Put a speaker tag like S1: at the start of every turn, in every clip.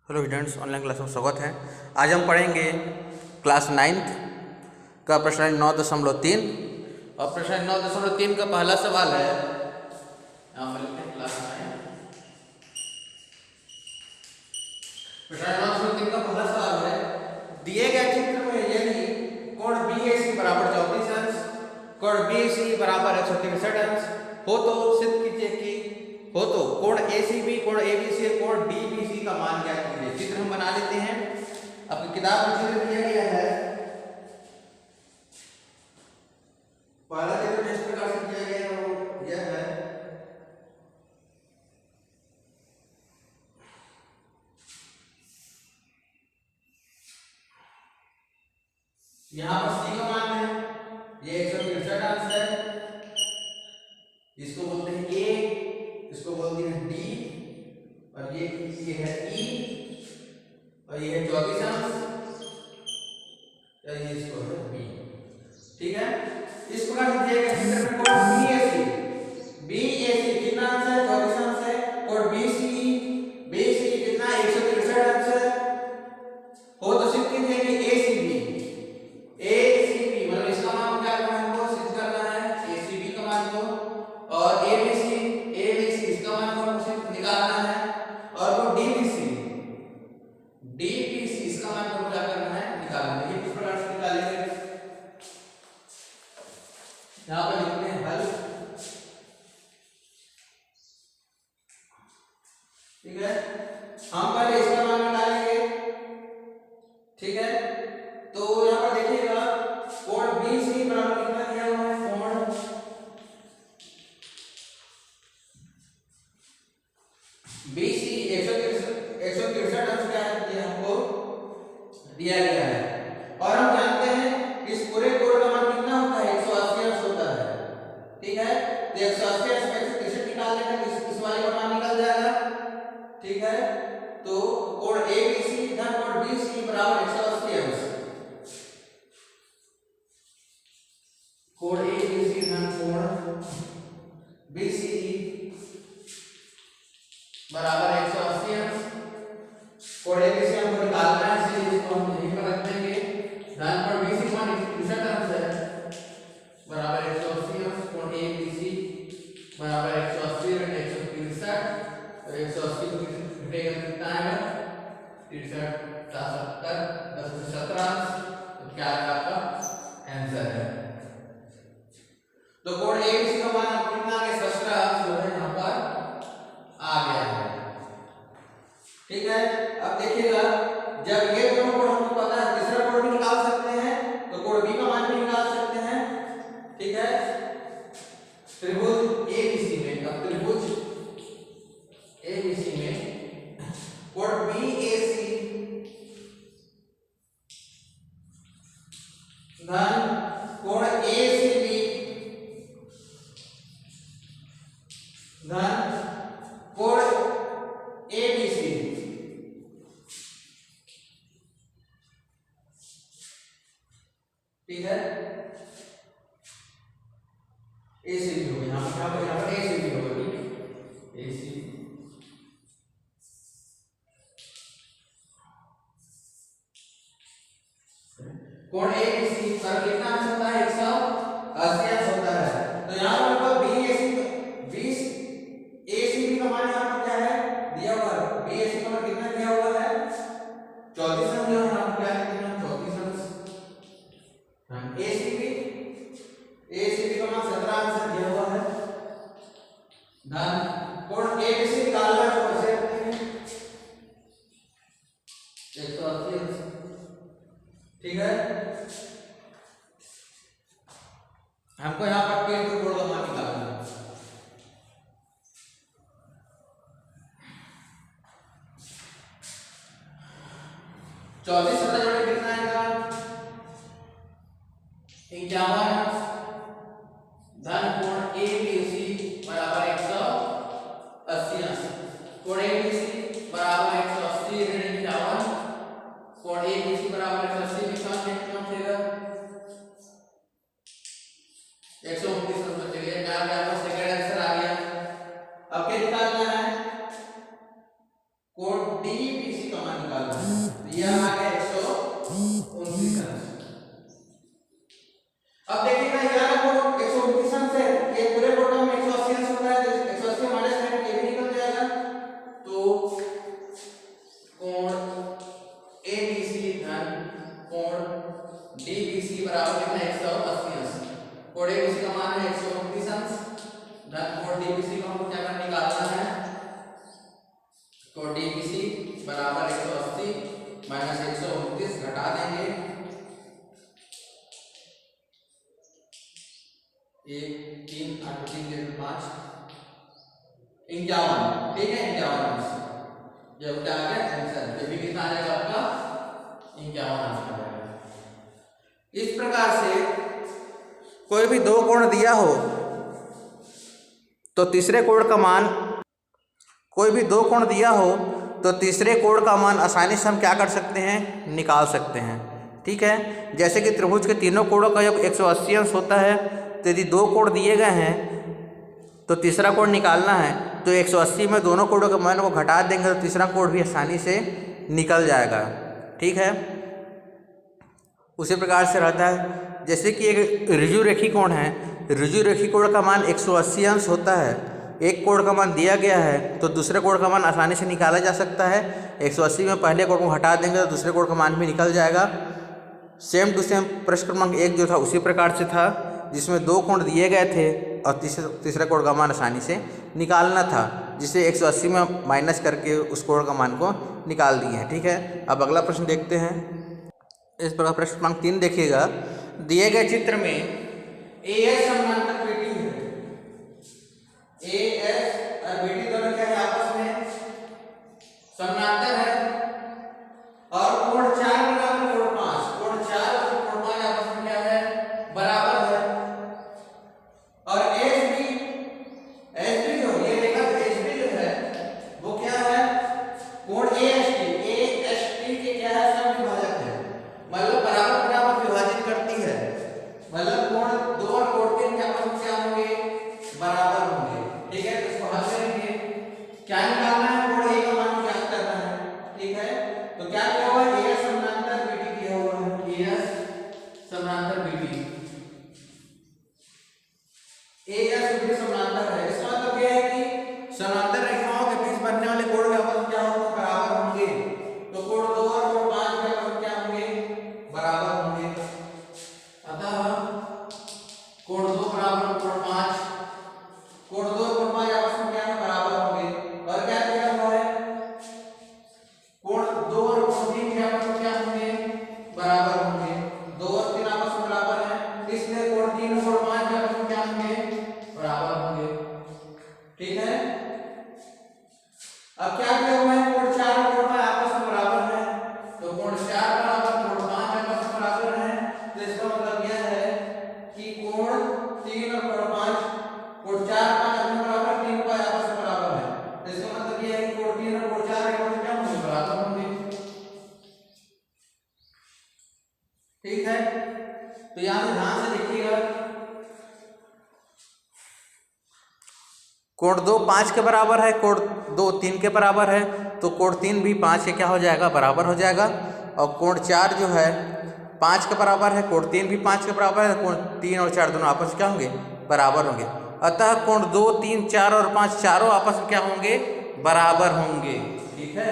S1: Hello students, online class में स्वागत है। आज हम पढ़ेंगे क्लास 9th का प्रश्न 9.3 और प्रश्न 9.3 का पहला सवाल है। यहाँ पर लिखते हैं क्लास 9 प्रश्न 9.3 का पहला सवाल है। दिए गए चित्र में यदि कोण BAC बराबर 34 अंश, कोण BC बराबर 163 अंश हो तो सिद्ध कीजिए कि कोण ACB, कोण ABC और कोण DBC का मान ज्ञात कीजिए। चित्र हम बना लेते हैं। आपकी किताब में चित्र दिया गया है। पहला चित्र इस प्रकार से दिया गया है, वो यह है। यहाँ पर C का मान है, ये 163 अंश है। इसको बोलते हैं A, इसको बोलते हैं D, और ये है E, और ये है 24 अंश, और ये इसको है B। ठीक है, इस प्रकार से दिया गया चित्र में कोण BAC कितना अंश है? 24 अंश है। कोण BC कितना? 163 अंश है। हो तो सिद्ध कीजिए कि ACB मतलब इसका मान क्या करना है? हमको सिद्ध करना है ACB का मान को, और ABC इसका मान को हमको सिद्ध निकालना है, और वो DBC इसका मान को क्या करना है? निकालना है। ये किस प्रकार से निकालेंगे? यहाँ पर लिखते हैं हल। ठीक है, हम पहले इसका मान निकालेंगे। ठीक है, तो यहाँ पर देखिएगा कोण BC बराबर कितना दिया हुआ है? कोण BC 163 अंश क्या है? ये हमको दिया गया है, और हम जानते हैं इस पूरे कोण का मान कितना होता है? 180 अंश होता है। ठीक है, तो 180 अंश में 163 निकालने पर इस वाले का मान निकल जाएगा। ठीक है, तो कोण ABC धन कोण BC बराबर 180 अंश। कोण ABC धन कोण BC बराबर 180 अंश। कोण ABC हमको निकालना है, इसलिए इसको हम यहीं पर रख देंगे। धन कोण BC मान 163 अंश है बराबर 180 अंश। कोण ABC बराबर 180 ऋण 163, तो 180 घटेगा कितना है? 63 70 10 से 17 अंश। तो क्या आपका आंसर है? तो कोण ABC का मान आपको कितना आ गया? 17 अंश जो है यहाँ पर आ गया है। ठीक है, अब देखिएगा जब ये दोनों कोण हमको पता है, तीसरा कोण भी निकाल सकते हैं, तो कोण B का मान भी निकाल सकते हैं। ठीक है, त्रिभुज ABC में, अब त्रिभुज ABC में कोण BAC धन कोण ACB धन कोण ABC। ठीक है, ACB हो गया। यहाँ पर ACB होगा। ACB कोण ABC पर कितना अंश होता है? 180 अंश होता है। तो यहाँ पर ACB का मान यहाँ पर क्या है? दिया हुआ है। BAC का मान कितना दिया हुआ है? 34 अंश। यहाँ पर क्या लिखते हैं? 34 अंश। ACB का मान 17 अंश दिया हुआ है। धन कोण ABC निकालना है, तो कैसे रखते हैं? 180 अंश। ठीक है, हमको यहाँ पर केंद्र कोण का मान निकालना है। चौबीस जोड़े कितना आएगा? 51 अंश। धन कोण ABC बराबर 180 अंश। कोण ABC बराबर 180 ऋण 51। कोण ABC बराबर 180 में कितना बचेगा? 129 अंश बचेगा। क्या आपका सेकंड आंसर आ गया। अब क्या निकालना है? कोण DBC का का मान निकालना है। तो ये आ गया 129 अंश। अब देखिएगा यहाँ कोण 129 अंश है, ये पूरे कोण में 180 अंश होता है, तो 180 माइनस करके ये भी निकल जाएगा। तो कोण ABC धन कोण DBC बराबर कितना 180 अंश। कोण ABC का मान है 129 अंश धन कोण DBC को हमको क्या करना निकालना है। तो DBC बराबर 180 माइनस 129 घटा देंगे 1 3 8 3 5 51। ठीक है 51 अंश। जब क्या आ गया आंसर, ये भी कितना आ जाएगा आपका 51 अंश आ जाएगा। इस प्रकार से कोई भी दो कोण दिया हो तो तीसरे कोण का मान, कोई भी दो कोण दिया हो तो तीसरे कोण का मान आसानी से हम क्या कर सकते हैं, निकाल सकते हैं। ठीक है, जैसे कि त्रिभुज के तीनों कोणों का योग 180 अंश होता है, तो यदि दो कोण दिए गए हैं तो तीसरा कोण निकालना है तो 180 में दोनों कोणों के मान को घटा देंगे तो तीसरा कोण भी आसानी से निकल जाएगा। ठीक है, उसी प्रकार से रहता है जैसे कि एक ऋजु रेखी कोण है, ऋजु रेखी कोण का मान 180 अंश होता है। एक कोण का मान दिया गया है तो दूसरे कोण का मान आसानी से निकाला जा सकता है। 180 में पहले कोण को हटा देंगे तो दूसरे कोण का मान भी निकल जाएगा। सेम टू सेम प्रश्न क्रमांक 1 जो था उसी प्रकार से था, जिसमें दो कोण दिए गए थे और तीसरे कोण का मान आसानी से निकालना था, जिसे 180 में माइनस करके उस कोण का मान को निकाल दिए हैं। ठीक है, अब अगला प्रश्न देखते हैं। इस प्रकार प्रश्न क्रमांक 3 देखिएगा, दिए गए चित्र में AS समानांतर BD है। AS और BD दोनों क्या है, आपस में समानांतर है और कोण 4 बराबर कोण 5, कोण 4 और कोण 5 आपस में क्या है, बराबर है। और SB जो ये देखा तो SB जो है वो क्या है, कोण AST के क्या है, समविभाजक है, मतलब बराबर बराबर विभाजित करती है, मतलब कोण 2 और कोण 3 के आपस में क्या होंगे, बराबर होंगे। ठीक है, तो इसको हल करेंगे, क्या निकालना है, कोण A का मान ज्ञात करना है। ठीक है, तो क्या किया हुआ है, AS समानांतर BD किया हुआ है, AS समानांतर BD, AS BD समानांतर है। इसका मतलब यह है कि समानांतर रेखाओं के बीच बनने वाले कोण के आपस में क्या होंगे, बराबर होंगे। तो कोण 2 और कोण 5 के आपस में क्या होंगे, बराबर होंगे। अतः कोण 2 बराबर कोण 5, कोण 2 और कोण 5 आपस में क्या है, बराबर होंगे। और क्या दिया हुआ है, कोण 2 और कोण 3 के आपस में क्या होंगे, बराबर होंगे। 2 और 3 आपस में बराबर हैं, इसलिए कोण 3 और कोण 5 के आपस में क्या होंगे, बराबर होंगे। ठीक है, अब क्या किया हुआ है, कोण 4 और कोण 5 आपस में बराबर हैं, तो कोण 4 बराबर कोण 5 आपस में बराबर हैं। तो इसका मतलब यह है कि कोण 3 और कोण 5, कोण 4 5 आपस में बराबर, 3 5 आपस में बराबर है। तो इसका मतलब यह है कि कोण 3 और कोण 4 आपस में क्या होंगे, बराबर होंगे। ठीक है, तो यहां से ध्यान से देखिएगा, कोण 2 5 के बराबर है, कोण 2 3 के बराबर है, तो कोण 3 भी 5 के क्या हो जाएगा, बराबर हो जाएगा। और कोण 4 जो है 5 के बराबर है, कोण 3 भी 5 के बराबर है, कोण 3 और 4 दोनों आपस में क्या होंगे, बराबर होंगे। अतः कोण 2 3 4 और 5 चारों आपस में क्या होंगे, बराबर होंगे। ठीक है,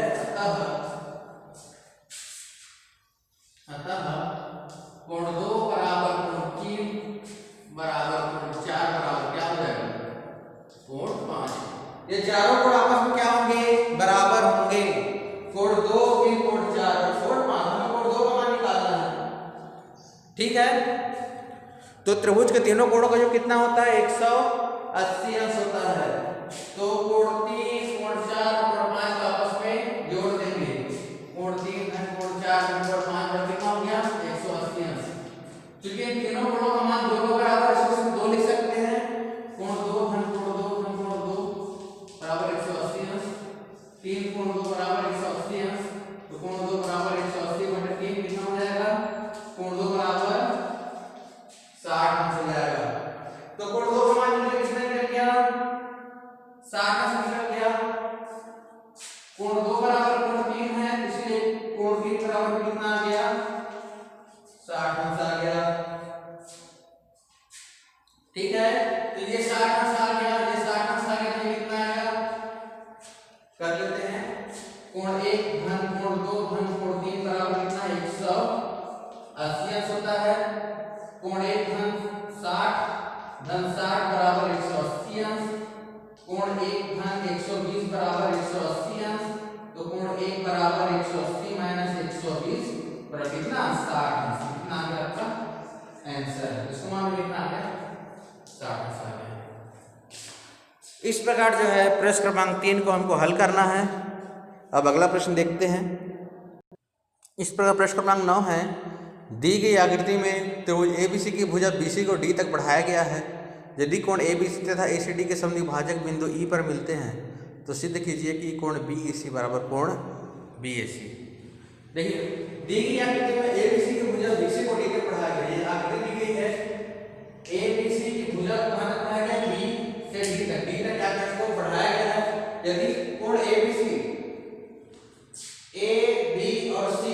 S1: अतः कोण 2 बराबर कोण 3 बराबर कोण 4 बराबर क्या हो जाएगा, कोण 5। ये चारों कोण आपस में क्या होंगे, बराबर होंगे। कोण 2 3 कोण 4 और कोण 5, हमें कोण 2 का मान निकालना है। ठीक है, तो त्रिभुज के तीनों कोणों का जो कितना होता है, 180 अंश होता है। तो कोण 3 कोण 4 और कोण 5 का आपस में जोड़ देंगे, कोण 3 धन कोण 4 धन कोण 5 का कितना हो गया, 180 अंश। क्योंकि इन तीनों कोणों का मान 2 के बराबर है, इसको 2 लिख सकते हैं, कोण 2 धन कोण 2 धन कोण 2 बराबर 180 अंश, 3 कोण 2 बराबर 180 अंश, तो कोण 2 बराबर 180 बटे 3 कितना हो जाएगा, कोण 2 बराबर 60 अंश हो जाएगा। तो कोण 2 का मान मुझे कितना निकल गया, 60 अंश निकल गया। 1 धन कोण 2 धन कोण 3 बराबर कितना 180 अंश होता है। कोण 1 धन 60 धन 60 बराबर 180 अंश। कोण 1 धन 120 बराबर 180 अंश। तो कोण 1 बराबर 180 माइनस 120 बराबर कितना 60 अंश। कितना आ गया आपका आंसर है। इसको मान कितना आ गया 60 अंश आ गया। इस प्रकार जो है प्रश्न क्रमांक 3 को हमको हल करना है। अब अगला प्रश्न देखते हैं। इस प्रकार प्रश्न क्रमांक 9 है, दी गई आकृति में त्रिभुज एबीसी की भुजा बीसी को डी तक बढ़ाया गया है। यदि कोण एबीसी तथा एसीडी के समद्विभाजक बिंदु ई पर मिलते हैं तो सिद्ध कीजिए कि कोण बीईसी बराबर कोण बीएसी। देखिए दी गई आकृति में एबीसी की भुजा बीसी को डी तक बढ़ाया गया। ये आकृति दी गई है, एबीसी की भुजा को कहां तक बढ़ाया गया बी से डी तक। डी तक क्या इसको बढ़ाया गया है। यदि कोण एबीसी ए बी और सी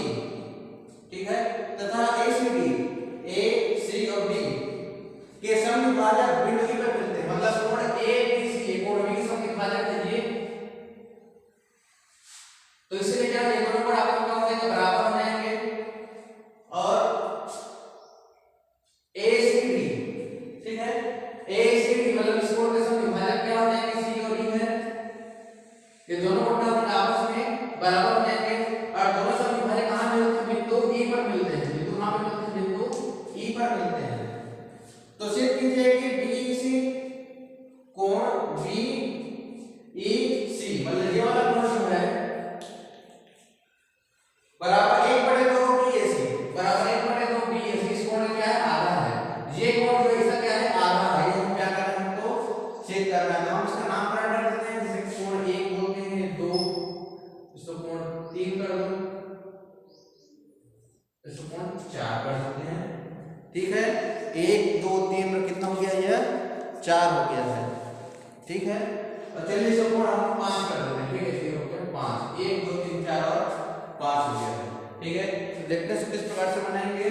S1: ठीक है तथा एसीडी ए सी और डी के समद्विभाजक बिंदु ई पर मिलते हैं, मतलब कोण एबीसी कोण बी के समद्विभाजक है ये। तो इसलिए क्या ये दोनों कोण आपस में क्या हो जाएंगे बराबर हो जाएंगे। और एसीडी ठीक है एसीडी मतलब इस कोण के समद्विभाजक क्या हो जाएंगे सी और डी है। ये दोनों कोण आपस में बराबर हो जाएंगे और दोनों समद्विभाजक कहां मिलते हैं बिंदु ई पर मिलते हैं। बिंदु कहां पे मिलते हैं बिंदु ई पर मिलते हैं। तो सिद्ध कीजिए कि बीईसी कोण बीईसी मतलब ये वाला कोण जो है बराबर 1/2 बीएसी बराबर 1/2 बीएसी। इस कोण का क्या है आधा है। ये कोण जो इसका क्या है आधा है। ये हम क्या कर रहे हैं तो सिद्ध कर रहे हैं। तो हम इसका नामकरण कर देते हैं, जैसे कोण 1 बोलते हैं 2, इसको कोण 3 कर दो, इसको कोण 4 कर देते हैं। ठीक है 1 2 3 में कितना हो गया ये 4 हो गया है। ठीक है और चलिए इसको कोण हम 5 कर देते हैं। ठीक है ये हो गया 5 1 2 3 4 और 5 हो गया है। ठीक है तो देखते हैं किस प्रकार से बनाएंगे।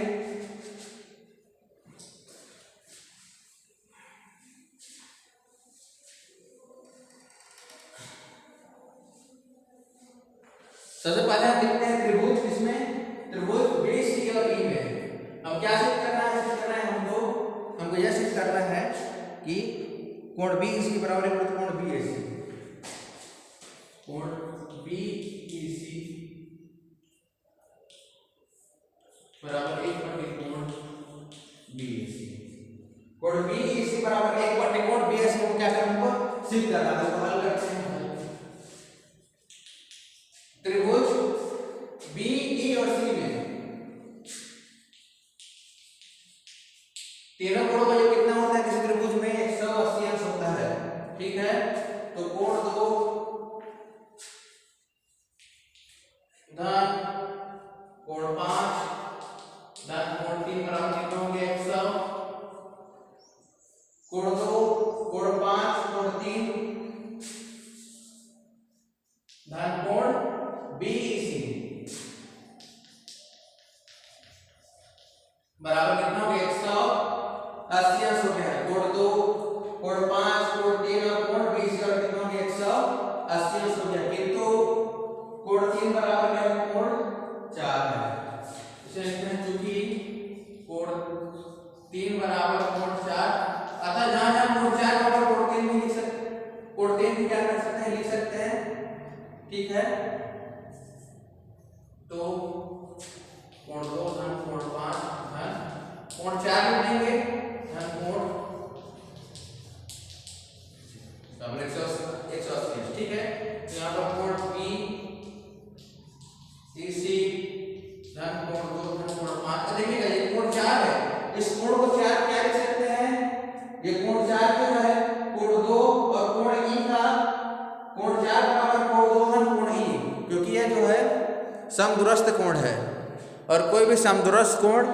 S1: सबसे पहले हम देखते हैं त्रिभुज किसमें त्रिभुज बीसी और ई में। अब क्या सिद्ध करना है हमको यह सिद्ध करना है कि कोण बीईसी बराबर है कोण बीएसी। कोण बीईसी बराबर 1/कोण बीएसी। कोण बीईसी बराबर 1/कोण बीएसी को क्या करना है सिद्ध करना है। तो हल करते हैं। त्रिभुज बीई और सी में तीनों कोणों का जो कितना होता है किसी त्रिभुज में 180 अंश होता है। ठीक है तो कोण 2 धन कोण 5 धन कोण 3 बराबर कितना हो गया 100। कोण 2 कोण 5 कोण 3 धन कोण बीईसी बराबर कितना हो गया 180 अंश हो गया। कोण 2 कोण 5 कोण 3 और कोण बीईसी और कितना हो गया 180 अंश हो गया। किंतु कोण 3 बराबर क्या है कोण 4 है। इसे लिखते हैं चूंकि कोण 3 बराबर कोण 4 अतः जहां जहां कोण 4 बराबर कोण 3 भी लिख सकते कोण 3 भी क्या कर सकते हैं लिख सकते हैं। ठीक है तो कोण 2 धन कोण 5 धन कोण 4 लिखेंगे धन कोण 180। ठीक है तो यहाँ पर कोण बी ईसी धन कोण 2 धन कोण 5। तो देखिएगा ये कोण 4 है। इस कोण को 4 क्या लिख सकते हैं। ये कोण 4 जो है कोण 2 और कोण ई का कोण 4 बराबर कोण 2 धन कोण ई, क्योंकि ये जो है समदूरस्थ कोण है और कोई भी समदूरस्थ कोण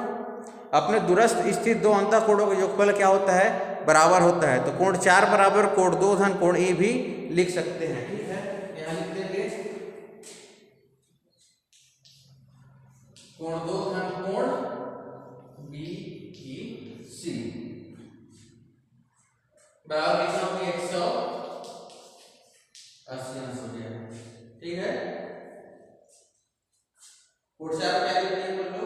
S1: अपने दूरस्थ स्थित दो अंतः कोणों का योगफल क्या होता है बराबर होता है। तो कोण 4 बराबर कोण 2 धन कोण ई भी लिख सकते हैं। ठीक है यहाँ लिख देंगे कोण 2 धन कोण बीईसी बराबर कितना हो गया 180 अंश हो गया। ठीक है कोड से आप क्या लिखते हैं बोल लो,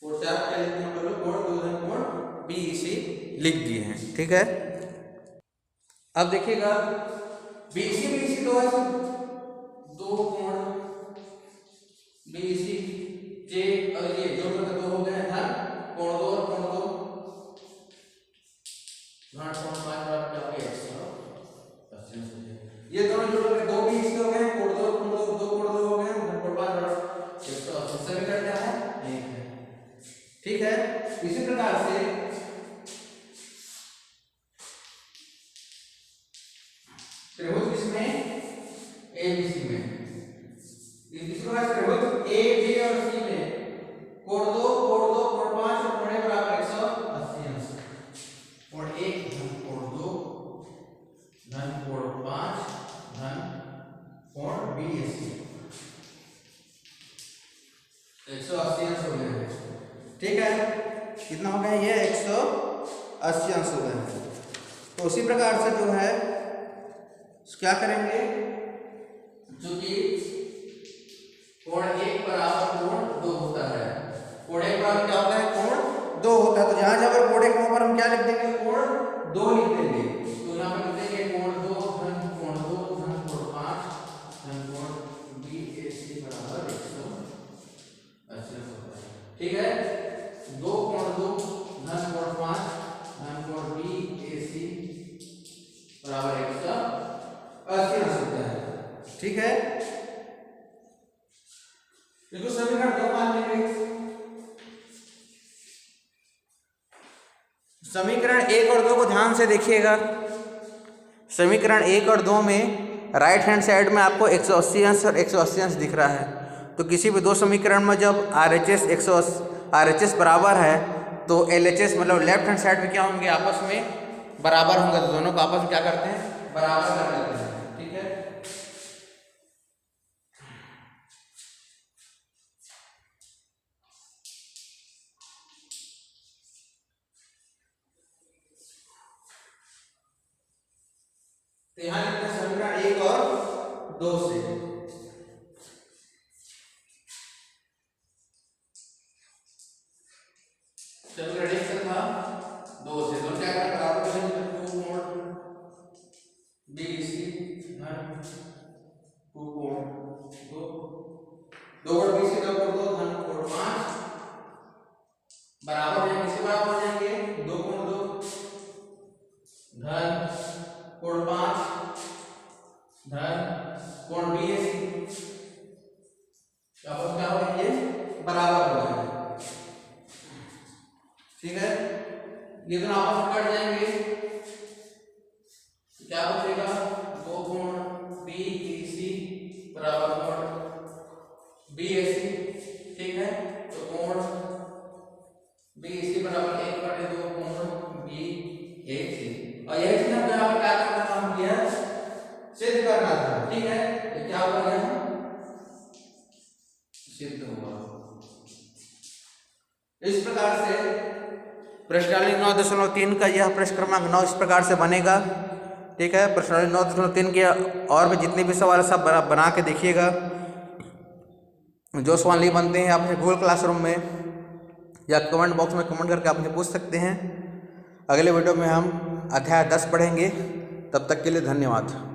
S1: कोड से आप क्या लिखते हैं बोलो, कोड 2 धन कोण बीईसी लिख दिए हैं। ठीक है, अब देखिएगा बीईसी बीईसी तो है दो कोण बीईसी जे, और ये जो दो हो गए धन कोण 2 और कोण 2 घाट कोण 5 बराबर क्या हो गया 180। ये दोनों जोड़ के दो बीईसी हो गए, कोण 2 कोण 2 दो कोण 2 हो गए, धन कोण 5 बराबर 180। समीकरण क्या है 1 है। ठीक है, इसी प्रकार से त्रिभुज किसमें एबीसी में, इसी प्रकार त्रिभुज ए बी और सी में कोण 2 कोण 5 और कोण बराबर 180 अंश। कोण 1 धन कोण 2 धन कोण 5 धन कोण बीएसी 180 अंश हो गए। ठीक है, कितना हो गया ये 180 अंश हो गए। तो उसी प्रकार से जो है क्या करेंगे, क्योंकि कोण 1 बराबर कोण 2 होता है, कोण 1 बराबर क्या होता है कोण 2 होता है, तो जहां जहां पर कोण 1 वहां पर हम क्या लिख देंगे कोण 2 लिख देंगे। तो यहां पर लिख देंगे कोण 2 धन कोण 2 धन कोण 5 धन कोण बीएसी बराबर 180 होता है। ठीक है, 2 कोण 2 धन कोण 5 धन कोण बीएसी बराबर 180 होता है। ठीक है, इसको समीकरण 2 मान लेंगे। समीकरण 1 और 2 को ध्यान से देखिएगा। समीकरण 1 और 2 में राइट हैंड साइड में आपको 180 अंश और 180 अंश दिख रहा है। तो किसी भी दो समीकरण में जब RHS बराबर है तो LHS मतलब लेफ्ट हैंड साइड में क्या होंगे आपस में बराबर होंगे, तो दोनों को आपस में क्या करते हैं बराबर कर देते हैं। ठीक है, तो यहाँ लिखते हैं समीकरण 1 और 2 से। समीकरण 1 से था 2 से, तो क्या करें बराबर करेंगे 2 कोण बीईसी धन 2 कोण 2 कोण बीईसी 2 कोण 2 धन कोण 5 बराबर हो जाएंगे, किसके बराबर हो जाएंगे 2 कोण 2 धन कोण 5 धन कोण बीएसी आपस क्या हो जाएंगे बराबर हो जाएंगे। ठीक है, ये दोनों आपस में कट जाएंगे, क्या बचेगा 2 कोण बीईसी बराबर कोण बीएसी। ठीक है, तो कोण बीईसी बराबर 1/2 कोण बीएसी, और यही चीज हमको यहाँ पर क्या करना था, हम यह सिद्ध करना था। ठीक है, ये क्या हुआ यहाँ सिद्ध हुआ। इस प्रकार से प्रश्नावली 9.3 का यह प्रश्न क्रमांक 9 इस प्रकार से बनेगा। ठीक है, प्रश्नावली 9.3 के और भी जितने भी सवाल सब बना के देखिएगा। जो सवाल नहीं बनते हैं आप गूगल क्लासरूम में या कमेंट बॉक्स में कमेंट करके आप मुझे पूछ सकते हैं। अगले वीडियो में हम अध्याय 10 पढ़ेंगे। तब तक के लिए धन्यवाद।